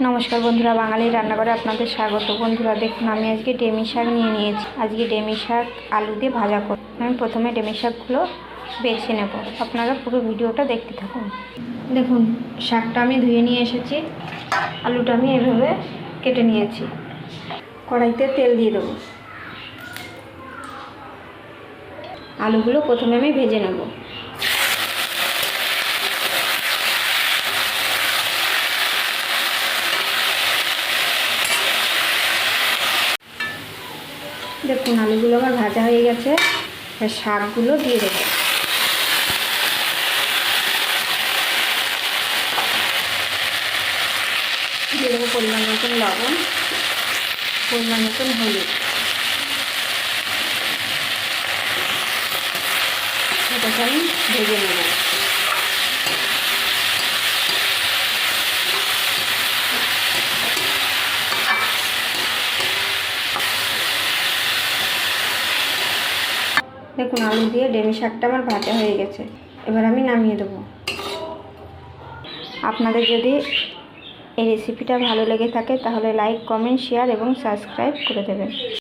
নমস্কার বন্ধুরা, বাঙালি রান্নাঘরে আপনাদের স্বাগত। বন্ধুরা দেখুন, আমি আজকে ডেমি শাক নিয়েছি। আজকে ডেমি শাক আলু দিয়ে ভাজা করব। আমি প্রথমে ডেমি শাকগুলো বেছে নেব। আপনারা পুরো ভিডিওটা দেখতে থাকুন। দেখুন, শাকটা আমি ধুয়ে নিয়ে এসেছি। আলুটা আমি এভাবে কেটে নিয়েছি। কড়াইতে তেল দিয়ে দেবো। আলুগুলো প্রথমে আমি ভেজে নেব। দেখুন, আলুগুলো আমার ভাজা হয়ে গেছে। শাকগুলো দিয়ে দেবো। দিয়ে দেবো পরিমাণ মতন লবণ, পরিমাণ মতন হলুদ। এটাকে আমি ভেজে নেব। দেখুন, আলু দিয়ে ডেমি শাকটা আমার ভাজা হয়ে গেছে। এবার আমি নামিয়ে দেবো। আপনাদের যদি এই রেসিপিটা ভালো লেগে থাকে তাহলে লাইক, কমেন্ট, শেয়ার এবং সাবস্ক্রাইব করে দেবেন।